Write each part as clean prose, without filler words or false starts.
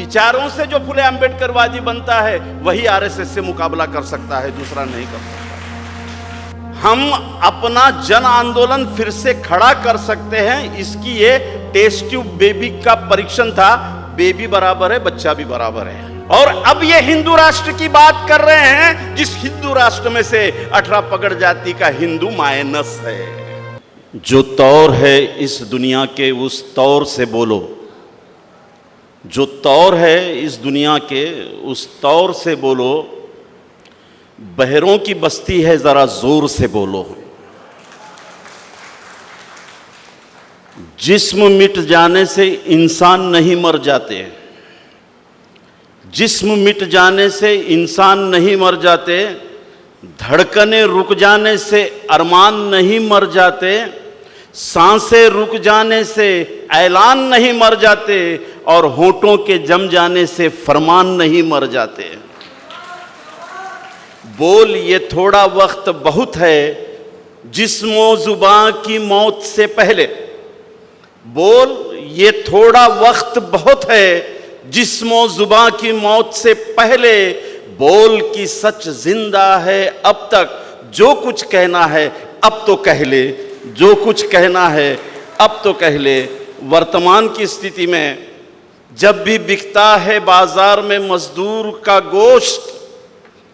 विचारों से जो फुले अंबेडकरवादी बनता है वही आरएसएस से मुकाबला कर सकता है, दूसरा नहीं कर सकता। हम अपना जन आंदोलन फिर से खड़ा कर सकते हैं, इसकी ये टेस्ट ट्यूब बेबी का परीक्षण था। बेबी बराबर है, बच्चा भी बराबर है। और अब ये हिंदू राष्ट्र की बात कर रहे हैं, जिस हिंदू राष्ट्र में से 18 पगड़ जाति का हिंदू माइनस है। जो तौर है इस दुनिया के उस तौर से बोलो, जो तौर है इस दुनिया के उस तौर से बोलो, बहरों की बस्ती है जरा जोर से बोलो। जिस्म मिट जाने से इंसान नहीं मर जाते, जिस्म मिट जाने से इंसान नहीं मर जाते, धड़कनें रुक जाने से अरमान नहीं मर जाते, सांसें रुक जाने से ऐलान नहीं मर जाते, और होठों के जम जाने से फरमान नहीं मर जाते। बोल ये थोड़ा वक्त बहुत है जिस्मो जुबां की मौत से पहले, बोल ये थोड़ा वक्त बहुत है जिस्मो जुबां की मौत से पहले, बोल की सच जिंदा है अब तक, जो कुछ कहना है अब तो कह ले, जो कुछ कहना है अब तो कह ले। वर्तमान की स्थिति में जब भी बिकता है बाजार में मजदूर का गोश्त,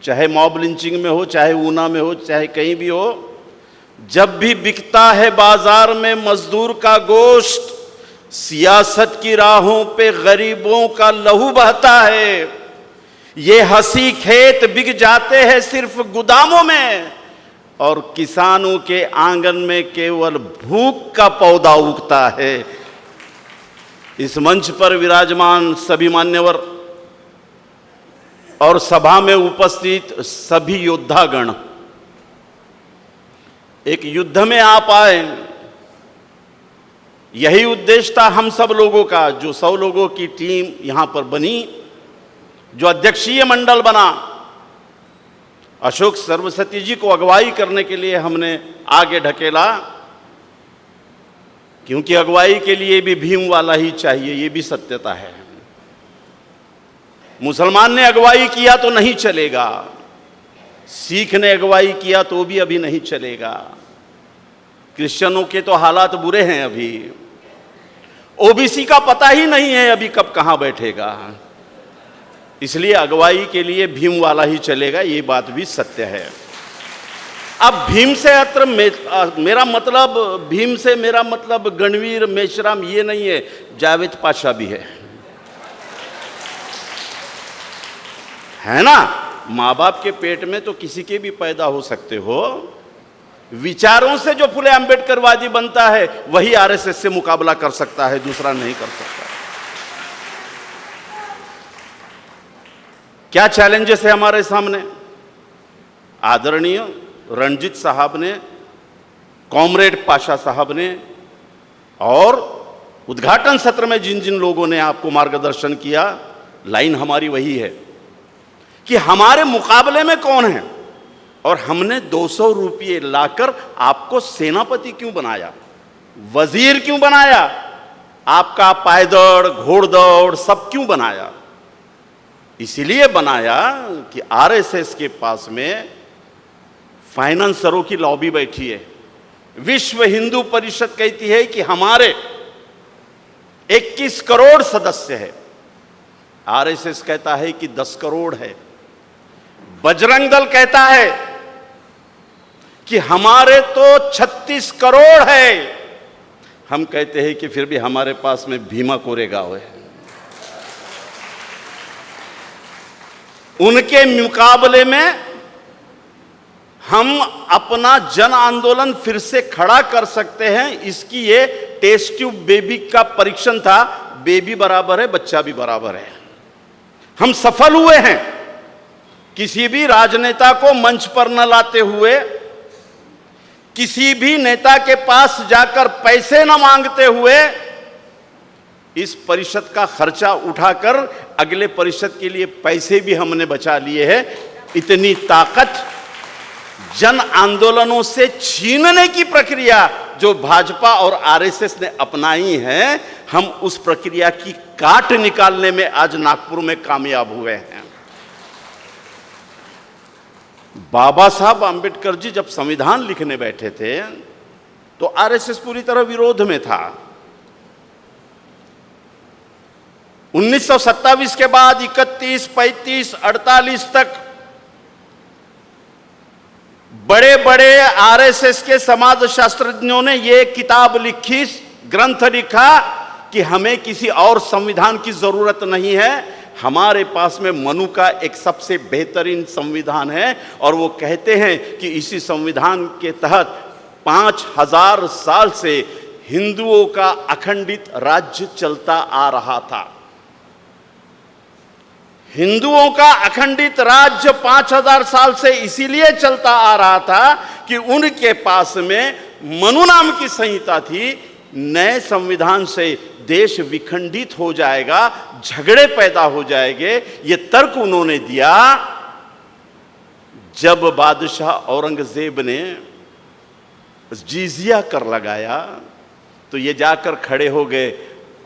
चाहे मॉब लिंचिंग में हो, चाहे ऊना में हो, चाहे कहीं भी हो, जब भी बिकता है बाजार में मजदूर का गोश्त, सियासत की राहों पे गरीबों का लहू बहता है। ये हंसी खेत बिक जाते हैं सिर्फ गोदामों में, और किसानों के आंगन में केवल भूख का पौधा उगता है। इस मंच पर विराजमान सभी मान्यवर और सभा में उपस्थित सभी योद्धागण, एक युद्ध में आप आए, यही उद्देश्य था हम सब लोगों का। जो 100 लोगों की टीम यहां पर बनी, जो अध्यक्षीय मंडल बना, अशोक सरस्वती जी को अगुवाई करने के लिए हमने आगे ढकेला, क्योंकि अगुवाई के लिए भी भीम वाला ही चाहिए, ये भी सत्यता है। मुसलमान ने अगुवाई किया तो नहीं चलेगा, सिख ने अगुवाई किया तो भी अभी नहीं चलेगा, क्रिश्चियनों के तो हालात बुरे हैं अभी, ओबीसी का पता ही नहीं है अभी कब कहां बैठेगा, इसलिए अगुवाई के लिए भीम वाला ही चलेगा, ये बात भी सत्य है। अब भीम से अत्र मेरा मतलब, भीम से मेरा मतलब गणवीर मेश्राम ये नहीं है, जावेद पाशा भी है ना। माँ बाप के पेट में तो किसी के भी पैदा हो सकते हो। विचारों से जो फुले अंबेडकरवादी बनता है वही आरएसएस से मुकाबला कर सकता है, दूसरा नहीं कर सकता। क्या चैलेंजेस है हमारे सामने? आदरणीय रणजीत साहब ने, कॉमरेड पाशा साहब ने, और उद्घाटन सत्र में जिन जिन लोगों ने आपको मार्गदर्शन किया, लाइन हमारी वही है कि हमारे मुकाबले में कौन है, और हमने 200 रुपये लाकर आपको सेनापति क्यों बनाया, वजीर क्यों बनाया, आपका पायदौड़ घोड़दौड़ सब क्यों बनाया? इसीलिए बनाया कि आरएसएस के पास में फाइनेंसरों की लॉबी बैठी है। विश्व हिंदू परिषद कहती है कि हमारे 21 करोड़ सदस्य है, आरएसएस कहता है कि 10 करोड़ है, बजरंग दल कहता है कि हमारे तो 36 करोड़ है, हम कहते हैं कि फिर भी हमारे पास में भीमा कोरेगांव है। उनके मुकाबले में हम अपना जन आंदोलन फिर से खड़ा कर सकते हैं, इसकी ये टेस्ट ट्यूब बेबी का परीक्षण था। बेबी बराबर है, बच्चा भी बराबर है। हम सफल हुए हैं, किसी भी राजनेता को मंच पर न लाते हुए, किसी भी नेता के पास जाकर पैसे न मांगते हुए, इस परिषद का खर्चा उठाकर अगले परिषद के लिए पैसे भी हमने बचा लिए हैं। इतनी ताकत जन आंदोलनों से छीनने की प्रक्रिया जो भाजपा और आरएसएस ने अपनाई है, हम उस प्रक्रिया की काट निकालने में आज नागपुर में कामयाब हुए हैं। बाबा साहब आंबेडकर जी जब संविधान लिखने बैठे थे तो आरएसएस पूरी तरह विरोध में था। 1927 के बाद 31, 35, 48 तक बड़े बड़े आरएसएस के समाज शास्त्रज्ञों ने यह किताब लिखी, ग्रंथ लिखा कि हमें किसी और संविधान की जरूरत नहीं है, हमारे पास में मनु का एक सबसे बेहतरीन संविधान है। और वो कहते हैं कि इसी संविधान के तहत 5000 साल से हिंदुओं का अखंडित राज्य चलता आ रहा था। हिंदुओं का अखंडित राज्य 5000 साल से इसीलिए चलता आ रहा था कि उनके पास में मनु नाम की संहिता थी। नए संविधान से देश विखंडित हो जाएगा, झगड़े पैदा हो जाएंगे, ये तर्क उन्होंने दिया। जब बादशाह औरंगजेब ने जिजिया कर लगाया तो ये जाकर खड़े हो गए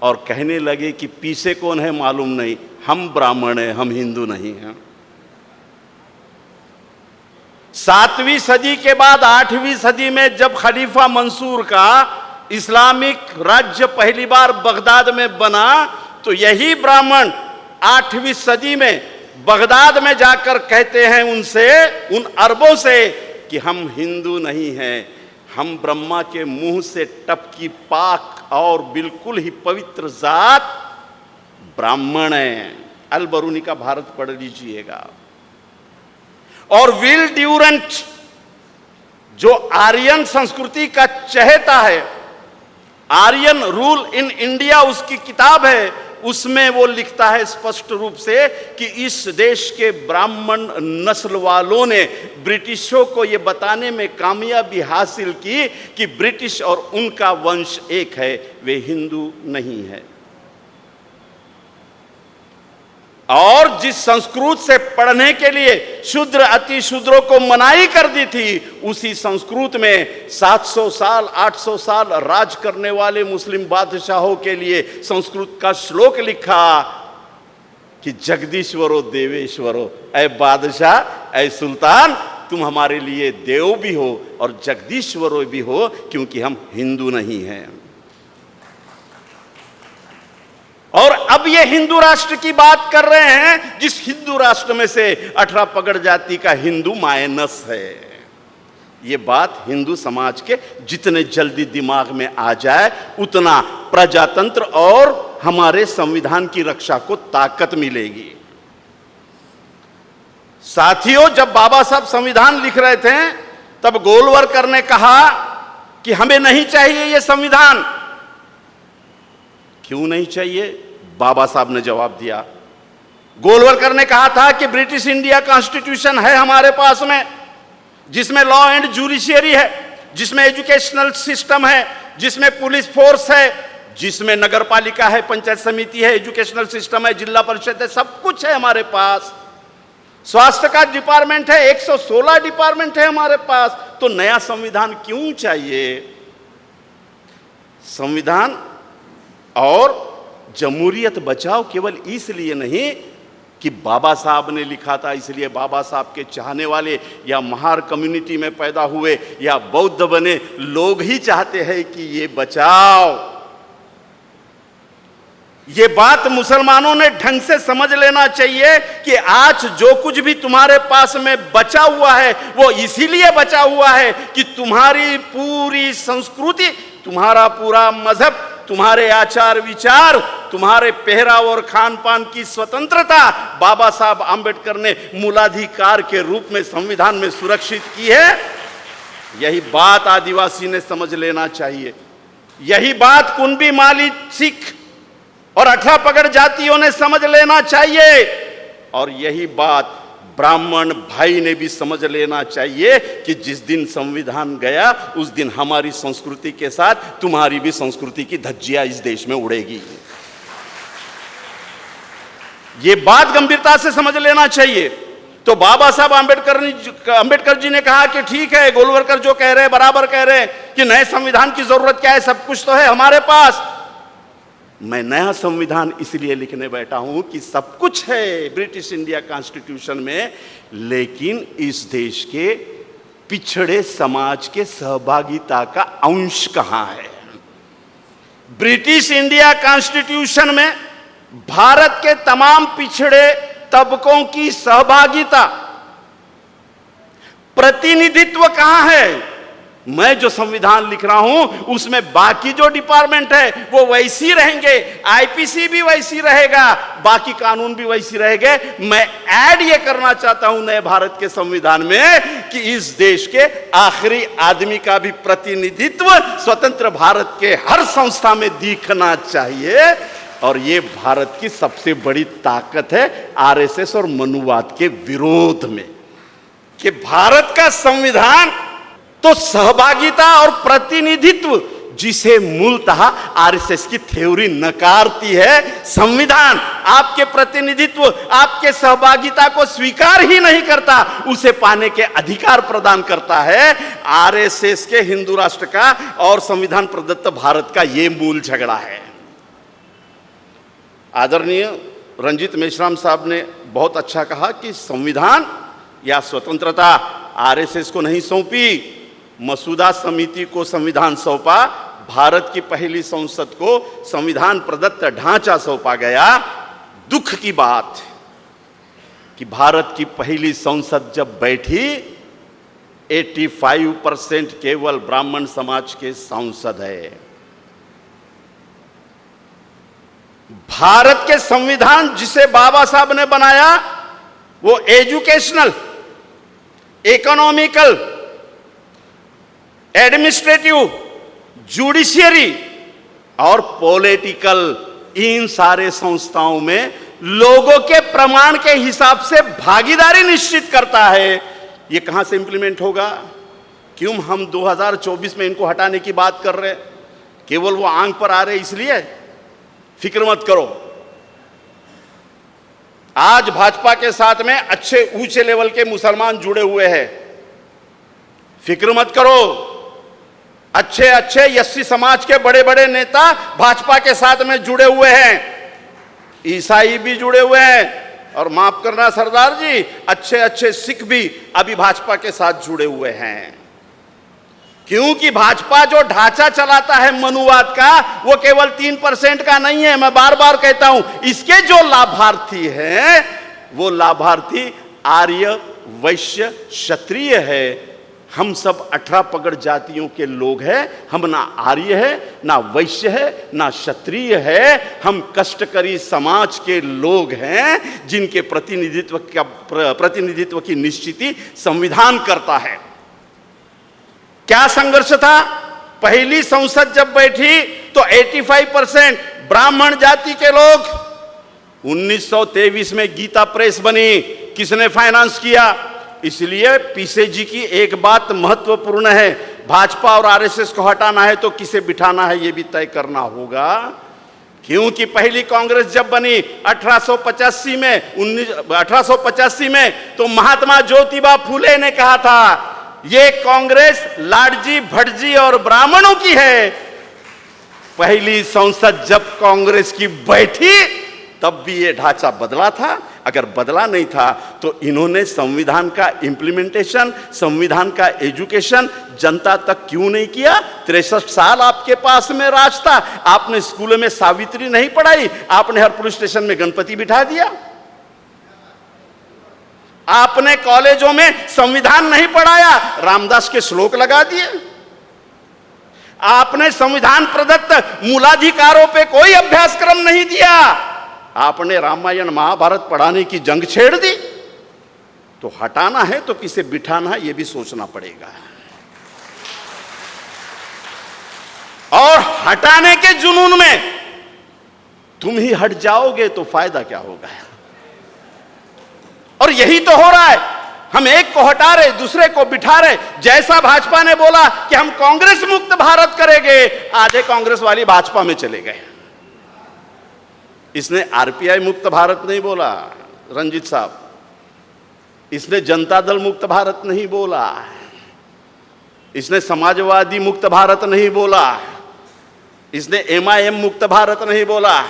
और कहने लगे कि पीछे कौन है मालूम नहीं, हम ब्राह्मण हैं, हम हिंदू नहीं हैं। 7वीं सदी के बाद 8वीं सदी में जब खलीफा मंसूर का इस्लामिक राज्य पहली बार बगदाद में बना तो यही ब्राह्मण 8वीं सदी में बगदाद में जाकर कहते हैं उनसे, उन अरबों से कि हम हिंदू नहीं हैं, हम ब्रह्मा के मुंह से टपकी पाक और बिल्कुल ही पवित्र जात ब्राह्मण है। अल-बरूनी का भारत पढ़ लीजिएगा। और विल ड्यूरेंट जो आर्यन संस्कृति का चहेता है, आर्यन रूल इन इंडिया उसकी किताब है, उसमें वो लिखता है स्पष्ट रूप से कि इस देश के ब्राह्मण नस्ल वालों ने ब्रिटिशों को ये बताने में कामयाबी हासिल की कि ब्रिटिश और उनका वंश एक है, वे हिंदू नहीं है। और जिस संस्कृत से पढ़ने के लिए शूद्र अति शूद्रों को मनाही कर दी थी, उसी संस्कृत में 700 साल 800 साल राज करने वाले मुस्लिम बादशाहों के लिए संस्कृत का श्लोक लिखा कि जगदीश्वरो देवेश्वरो, ऐ बादशाह, ऐ सुल्तान, तुम हमारे लिए देव भी हो और जगदीश्वरो भी हो, क्योंकि हम हिंदू नहीं हैं। और अब ये हिंदू राष्ट्र की बात कर रहे हैं जिस हिंदू राष्ट्र में से 18 पगड़ जाति का हिंदू माइनस है। ये बात हिंदू समाज के जितने जल्दी दिमाग में आ जाए उतना प्रजातंत्र और हमारे संविधान की रक्षा को ताकत मिलेगी। साथियों, जब बाबा साहब संविधान लिख रहे थे तब गोलवरकर ने कहा कि हमें नहीं चाहिए ये संविधान। क्यों नहीं चाहिए? बाबा साहब ने जवाब दिया। गोलवरकर ने कहा था कि ब्रिटिश इंडिया कॉन्स्टिट्यूशन है हमारे पास में, जिसमें लॉ एंड जुडिशियरी है, जिसमें एजुकेशनल सिस्टम है, जिसमें पुलिस फोर्स है, जिसमें नगर पालिका है, पंचायत समिति है, एजुकेशनल सिस्टम है, जिला परिषद है, सब कुछ है हमारे पास। स्वास्थ्य का डिपार्टमेंट है, 116 डिपार्टमेंट है हमारे पास। तो नया संविधान क्यों चाहिए? संविधान और जमहूरियत बचाओ केवल इसलिए नहीं कि बाबा साहब ने लिखा था इसलिए बाबा साहब के चाहने वाले या महार कम्युनिटी में पैदा हुए या बौद्ध बने लोग ही चाहते हैं कि ये बचाओ। ये बात मुसलमानों ने ढंग से समझ लेना चाहिए कि आज जो कुछ भी तुम्हारे पास में बचा हुआ है वो इसीलिए बचा हुआ है कि तुम्हारी पूरी संस्कृति, तुम्हारा पूरा मजहब, तुम्हारे आचार विचार, तुम्हारे पहराव और खान पान की स्वतंत्रता बाबा साहब आंबेडकर ने मूलाधिकार के रूप में संविधान में सुरक्षित की है। यही बात आदिवासी ने समझ लेना चाहिए। यही बात कुंभी, माली, सिख और 18 पगड़ जातियों ने समझ लेना चाहिए। और यही बात ब्राह्मण भाई ने भी समझ लेना चाहिए कि जिस दिन संविधान गया उस दिन हमारी संस्कृति के साथ तुम्हारी भी संस्कृति की धज्जियां इस देश में उड़ेगी। ये बात गंभीरता से समझ लेना चाहिए। तो बाबा साहब अंबेडकर जी ने कहा कि ठीक है, गोलवलकर जो कह रहे हैं बराबर कह रहे हैं कि नए संविधान की जरूरत क्या है, सब कुछ तो है हमारे पास। मैं नया संविधान इसलिए लिखने बैठा हूं कि सब कुछ है ब्रिटिश इंडिया कॉन्स्टिट्यूशन में, लेकिन इस देश के पिछड़े समाज के सहभागिता का अंश कहां है। ब्रिटिश इंडिया कॉन्स्टिट्यूशन में भारत के तमाम पिछड़े तबकों की सहभागिता, प्रतिनिधित्व कहां है। मैं जो संविधान लिख रहा हूं उसमें बाकी जो डिपार्टमेंट है वो वैसी रहेंगे, आईपीसी भी वैसी रहेगा, बाकी कानून भी वैसी रहेंगे। मैं ऐड ये करना चाहता हूं नए भारत के संविधान में कि इस देश के आखिरी आदमी का भी प्रतिनिधित्व स्वतंत्र भारत के हर संस्था में दिखना चाहिए। और ये भारत की सबसे बड़ी ताकत है आरएसएस और मनुवाद के विरोध में, कि भारत का संविधान तो सहभागिता और प्रतिनिधित्व, जिसे मूलतः आरएसएस की थ्योरी नकारती है, संविधान आपके प्रतिनिधित्व, आपके सहभागिता को स्वीकार ही नहीं करता, उसे पाने के अधिकार प्रदान करता है। आरएसएस के हिंदू राष्ट्र का और संविधान प्रदत्त भारत का यह मूल झगड़ा है। आदरणीय रंजीत मेश्राम साहब ने बहुत अच्छा कहा कि संविधान या स्वतंत्रता आरएसएस को नहीं सौंपी, मसूदा समिति को संविधान सौंपा, भारत की पहली संसद को संविधान प्रदत्त ढांचा सौंपा गया। दुख की बात कि भारत की पहली संसद जब बैठी 85% केवल ब्राह्मण समाज के सांसद है। भारत के संविधान जिसे बाबा साहब ने बनाया वो एजुकेशनल, इकोनॉमिकल, एडमिनिस्ट्रेटिव, जुडिशियरी और पॉलिटिकल, इन सारे संस्थाओं में लोगों के प्रमाण के हिसाब से भागीदारी निश्चित करता है। यह कहां से इंप्लीमेंट होगा? क्यों हम 2024 में इनको हटाने की बात कर रहे हैं? केवल वो आंख पर आ रहे इसलिए? फिक्र मत करो, आज भाजपा के साथ में अच्छे ऊंचे लेवल के मुसलमान जुड़े हुए हैं। फिक्र मत करो, अच्छे अच्छे यस्सी समाज के बड़े बड़े नेता भाजपा के साथ में जुड़े हुए हैं, ईसाई भी जुड़े हुए हैं, और माफ करना सरदार जी, अच्छे अच्छे सिख भी अभी भाजपा के साथ जुड़े हुए हैं। क्योंकि भाजपा जो ढांचा चलाता है मनुवाद का, वो केवल 3% का नहीं है। मैं बार बार कहता हूं, इसके जो लाभार्थी हैं वो लाभार्थी आर्य, वैश्य, क्षत्रिय है। हम सब 18 पगड़ जातियों के लोग हैं। हम ना आर्य है, ना वैश्य है, ना क्षत्रिय है। हम कष्टकरी समाज के लोग हैं जिनके प्रतिनिधित्व की निश्चिति संविधान करता है। क्या संघर्ष था? पहली संसद जब बैठी तो 85% ब्राह्मण जाति के लोग। 1923 में गीता प्रेस बनी, किसने फाइनेंस किया? इसलिए पीसे जी की एक बात महत्वपूर्ण है, भाजपा और आरएसएस को हटाना है तो किसे बिठाना है ये भी तय करना होगा। क्योंकि पहली कांग्रेस जब बनी 1885 में तो महात्मा ज्योतिबा फूले ने कहा था ये कांग्रेस लाडजी, भटजी और ब्राह्मणों की है। पहली संसद जब कांग्रेस की बैठी तब भी ये ढांचा बदला था। अगर बदला नहीं था तो इन्होंने संविधान का इंप्लीमेंटेशन, संविधान का एजुकेशन जनता तक क्यों नहीं किया? 63 साल आपके पास में राज था, आपने स्कूलों में सावित्री नहीं पढ़ाई, आपने हर पुलिस स्टेशन में गणपति बिठा दिया, आपने कॉलेजों में संविधान नहीं पढ़ाया, रामदास के श्लोक लगा दिए, आपने संविधान प्रदत्त मूलाधिकारों पे कोई अभ्यासक्रम नहीं दिया, आपने रामायण महाभारत पढ़ाने की जंग छेड़ दी। तो हटाना है तो किसे बिठाना है ये भी सोचना पड़ेगा। और हटाने के जुनून में तुम ही हट जाओगे तो फायदा क्या होगा? और यही तो हो रहा है, हम एक को हटा रहे, दूसरे को बिठा रहे। जैसा भाजपा ने बोला कि हम कांग्रेस मुक्त भारत करेंगे, आधे कांग्रेस वाली भाजपा में चले गए। इसने आरपीआई मुक्त भारत नहीं बोला रंजीत साहब, इसने जनता दल मुक्त भारत नहीं बोला, इसने समाजवादी मुक्त भारत नहीं बोला, इसने MIM मुक्त भारत नहीं बोला,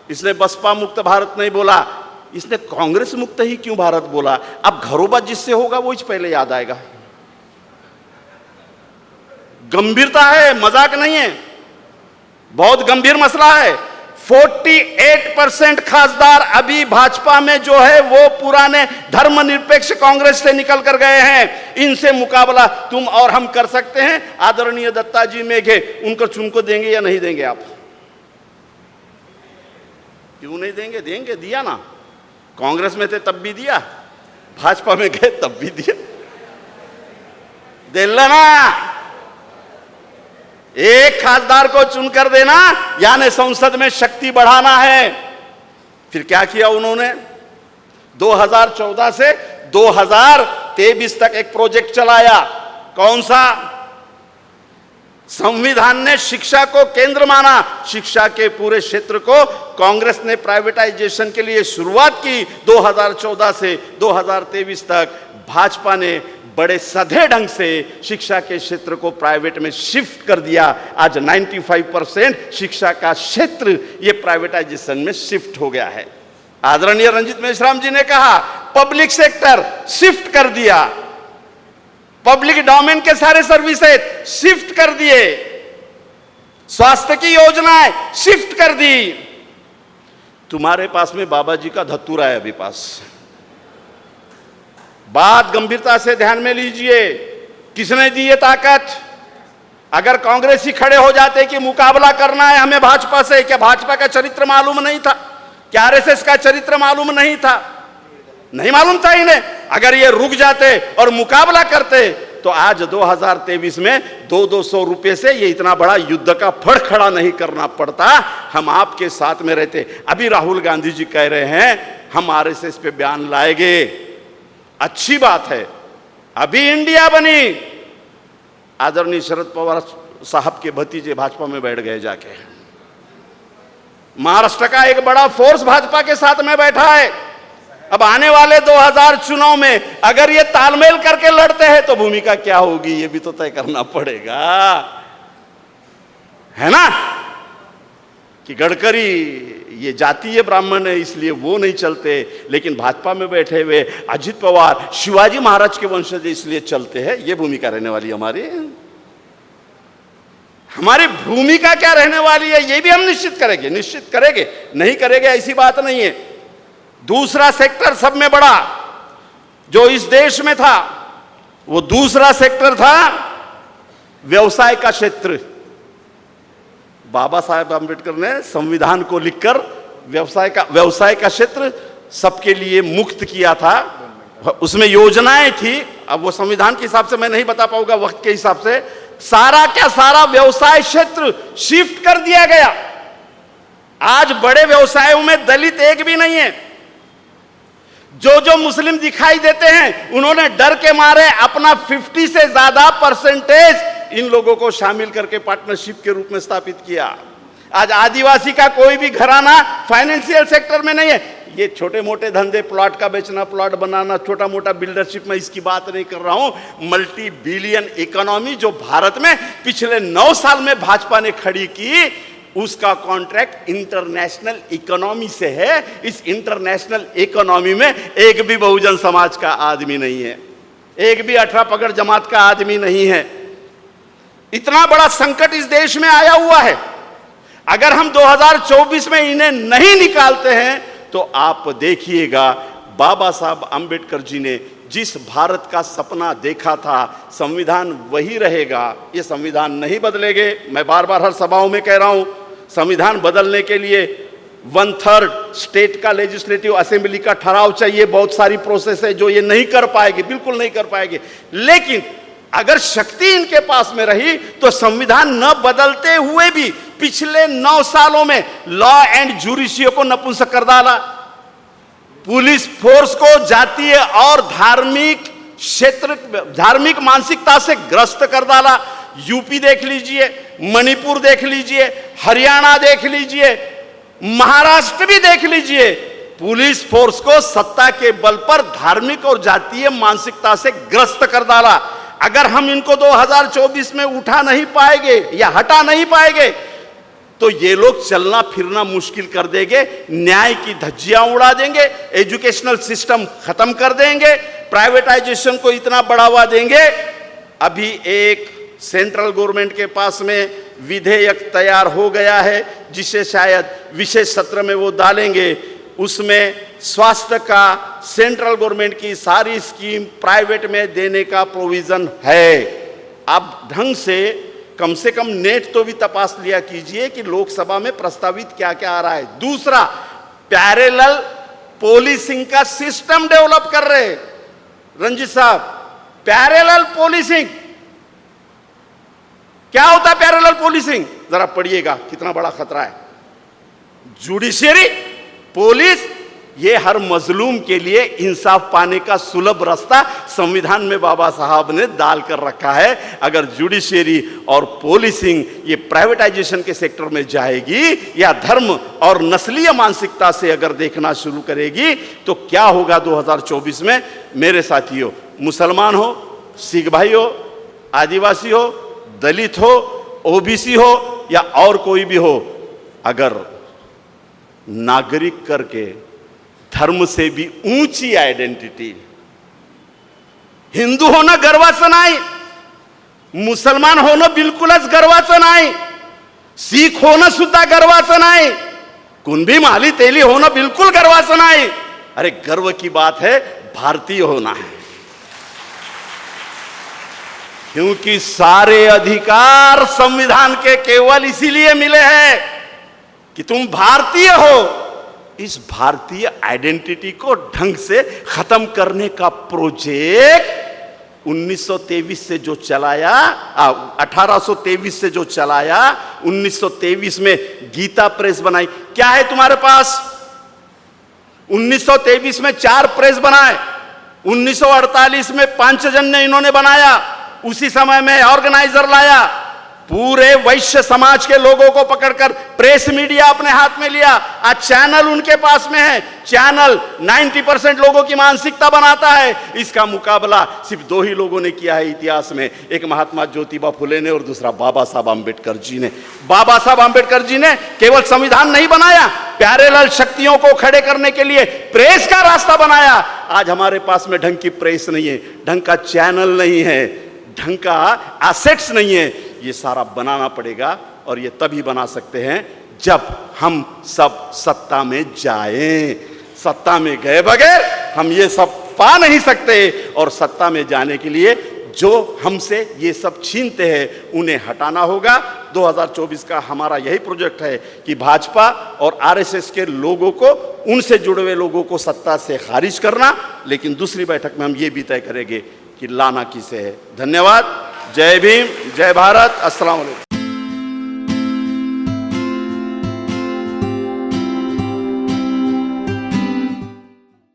इसने बसपा मुक्त भारत नहीं बोला, इसने कांग्रेस मुक्त ही क्यों भारत बोला? अब घरोबा जिससे होगा वो पहले याद आएगा। गंभीरता है, मजाक नहीं है, बहुत गंभीर मसला है। 48% खासदार अभी भाजपा में जो है वो पुराने धर्मनिरपेक्ष कांग्रेस से निकल कर गए हैं। इनसे मुकाबला तुम और हम कर सकते हैं? आदरणीय दत्ता जी मेघे, उनको चुनको देंगे या नहीं देंगे आप? क्यों नहीं देंगे? देंगे, दिया ना। कांग्रेस में थे तब भी दिया, भाजपा में गए तब भी दिया, दे लेना। एक खासदार को चुनकर देना यानी संसद में शक्ति बढ़ाना है। फिर क्या किया उन्होंने? 2014 से 2023 तक एक प्रोजेक्ट चलाया। कौन सा? संविधान ने शिक्षा को केंद्र माना, शिक्षा के पूरे क्षेत्र को कांग्रेस ने प्राइवेटाइजेशन के लिए शुरुआत की। 2014 से 2023 तक भाजपा ने बड़े सधे ढंग से शिक्षा के क्षेत्र को प्राइवेट में शिफ्ट कर दिया। आज 95% शिक्षा का क्षेत्र ये प्राइवेटाइजेशन में शिफ्ट हो गया है। आदरणीय रंजीत मेश्राम जी ने कहा पब्लिक सेक्टर शिफ्ट कर दिया, पब्लिक डोमेन के सारे सर्विसेज शिफ्ट कर दिए, स्वास्थ्य की योजनाएं शिफ्ट कर दी। तुम्हारे पास में बाबा जी का धतूरा है अभी पास। बात गंभीरता से ध्यान में लीजिए। किसने दी ये ताकत? अगर कांग्रेस ही खड़े हो जाते कि मुकाबला करना है हमें भाजपा से, क्या भाजपा का चरित्र मालूम नहीं था? क्या RSS का चरित्र मालूम नहीं था? नहीं मालूम था इन्हें। अगर ये रुक जाते और मुकाबला करते तो आज 2023 में 200 रुपए से ये इतना बड़ा युद्ध का फड़ खड़ा नहीं करना पड़ता। हम आपके साथ में रहते। अभी राहुल गांधी जी कह रहे हैं हम RSS पे बयान लाएंगे। अच्छी बात है, अभी इंडिया बनी। आदरणीय शरद पवार साहब के भतीजे भाजपा में बैठ गए जाके। महाराष्ट्र का एक बड़ा फोर्स भाजपा के साथ में बैठा है। अब आने वाले 2000 चुनाव में अगर ये तालमेल करके लड़ते हैं तो भूमिका क्या होगी ये भी तो तय करना पड़ेगा, है ना? कि गडकरी ये जातीय ब्राह्मण है इसलिए वो नहीं चलते, लेकिन भाजपा में बैठे हुए अजित पवार शिवाजी महाराज के वंशज इसलिए चलते हैं। ये भूमिका रहने वाली हमारी भूमिका क्या रहने वाली है ये भी हम निश्चित करेंगे, नहीं करेंगे ऐसी बात नहीं है। दूसरा सेक्टर सब में बड़ा जो इस देश में था वो दूसरा सेक्टर था व्यवसाय का क्षेत्र। बाबा साहेब आंबेडकर ने संविधान को लिखकर व्यवसाय का क्षेत्र सबके लिए मुक्त किया था। उसमें योजनाएं थी। अब वो संविधान के हिसाब से मैं नहीं बता पाऊंगा, वक्त के हिसाब से सारा क्या सारा व्यवसाय क्षेत्र शिफ्ट कर दिया गया। आज बड़े व्यवसायों में दलित एक भी नहीं है। जो मुस्लिम दिखाई देते हैं उन्होंने डर के मारे अपना 50 से ज्यादा परसेंटेज इन लोगों को शामिल करके पार्टनरशिप के रूप में स्थापित किया। आज आदिवासी का कोई भी घराना फाइनेंशियल सेक्टर में नहीं है। ये छोटे मोटे धंधे, प्लॉट का बेचना, प्लॉट बनाना, छोटा मोटा बिल्डरशिप, में इसकी बात नहीं कर रहा हूं। मल्टी बिलियन इकोनॉमी जो भारत में पिछले 9 साल में भाजपा ने खड़ी की, उसका कॉन्ट्रैक्ट इंटरनेशनल इकोनॉमी से है। इस इंटरनेशनल इकोनॉमी में एक भी बहुजन समाज का आदमी नहीं है, एक भी 18 पगड़ जमात का आदमी नहीं है। इतना बड़ा संकट इस देश में आया हुआ है। अगर हम 2024 में इन्हें नहीं निकालते हैं तो आप देखिएगा बाबा साहब आंबेडकर जी ने जिस भारत का सपना देखा था, संविधान वही रहेगा। ये संविधान नहीं बदलेंगे। मैं बार बार हर सभाओं में कह रहा हूं, संविधान बदलने के लिए 1/3 स्टेट का लेजिस्लेटिव असेंबली का ठहराव चाहिए। बहुत सारी प्रोसेस है जो ये नहीं कर पाएगी, बिल्कुल नहीं कर पाएगी। लेकिन अगर शक्ति इनके पास में रही तो संविधान न बदलते हुए भी पिछले 9 सालों में लॉ एंड जुडिशरी को नपुंसक कर डाला। पुलिस फोर्स को जातीय और धार्मिक मानसिकता से ग्रस्त कर डाला। यूपी देख लीजिए, मणिपुर देख लीजिए, हरियाणा देख लीजिए, महाराष्ट्र भी देख लीजिए। पुलिस फोर्स को सत्ता के बल पर धार्मिक और जातीय मानसिकता से ग्रस्त कर डाला। अगर हम इनको 2024 में उठा नहीं पाएंगे या हटा नहीं पाएंगे तो ये लोग चलना फिरना मुश्किल कर देंगे, न्याय की धज्जियां उड़ा देंगे, एजुकेशनल सिस्टम खत्म कर देंगे, प्राइवेटाइजेशन को इतना बढ़ावा देंगे। अभी एक सेंट्रल गवर्नमेंट के पास में विधेयक तैयार हो गया है जिसे शायद विशेष सत्र में वो डालेंगे। उसमें स्वास्थ्य का सेंट्रल गवर्नमेंट की सारी स्कीम प्राइवेट में देने का प्रोविजन है। आप ढंग से कम नेट तो भी तपास लिया कीजिए कि लोकसभा में प्रस्तावित क्या क्या आ रहा है। दूसरा, पैरेलल पुलिसिंग का सिस्टम डेवलप कर रहे हैं रंजीत साहब। पैरेलल पुलिसिंग क्या होता है? पैरेलल पुलिसिंग जरा पढ़िएगा, कितना बड़ा खतरा है। जुडिशियरी, पुलिस, ये हर मजलूम के लिए इंसाफ पाने का सुलभ रास्ता संविधान में बाबा साहब ने डाल कर रखा है। अगर जुडिशियरी और पुलिसिंग ये प्राइवेटाइजेशन के सेक्टर में जाएगी या धर्म और नस्लीय मानसिकता से अगर देखना शुरू करेगी तो क्या होगा 2024 में? मेरे साथियों, मुसलमान हो, सिख भाई हो, आदिवासी हो, दलित हो, ओबीसी हो या और कोई भी हो, अगर नागरिक करके धर्म से भी ऊंची आइडेंटिटी, हिंदू होणं गर्वाचं नाही, मुसलमान होणं बिलकुलच गर्वाचं नाही, सीख होणं सुद्धा गर्वाचं नाही, कुणबी माली तेली होणं बिल्कुल गर्वाचं नाही। अरे गर्व की बात है भारतीय होना है, क्योंकि सारे अधिकार संविधान के केवल इसीलिए मिले हैं कि तुम भारतीय हो। इस भारतीय आइडेंटिटी को ढंग से खत्म करने का प्रोजेक्ट 1923 से जो चलाया, 1823 से जो चलाया, 1923 में गीता प्रेस बनाई। क्या है तुम्हारे पास? 1923 में 4 प्रेस बनाए, 1948 में पांचजन्य ने इन्होंने बनाया, उसी समय में ऑर्गेनाइजर लाया, पूरे वैश्य समाज के लोगों को पकड़कर प्रेस मीडिया अपने हाथ में लिया। आज चैनल उनके पास में है, चैनल 90% लोगों की मानसिकता बनाता है। इसका मुकाबला सिर्फ 2 ही लोगों ने किया है इतिहास में, एक महात्मा ज्योतिबा फुले ने और दूसरा बाबा साहब आंबेडकर जी ने। बाबा साहब आंबेडकर जी ने केवल संविधान नहीं बनाया, पैरेलल शक्तियों को खड़े करने के लिए प्रेस का रास्ता बनाया। आज हमारे पास में ढंग की प्रेस नहीं है, ढंग का चैनल नहीं है, ढंग का एसेट्स नहीं है। ये सारा बनाना पड़ेगा और ये तभी बना सकते हैं जब हम सब सत्ता में जाएं। सत्ता में गए बगैर हम ये सब पा नहीं सकते, और सत्ता में जाने के लिए जो हमसे ये सब छीनते हैं उन्हें हटाना होगा। 2024 का हमारा यही प्रोजेक्ट है कि भाजपा और आरएसएस के लोगों को, उनसे जुड़े हुए लोगों को सत्ता से खारिज करना। लेकिन दूसरी बैठक में हम ये भी तय करेंगे कि लाना किसे है। धन्यवाद। जय भीम, जय भारत, अस्सलाम वालेकुम।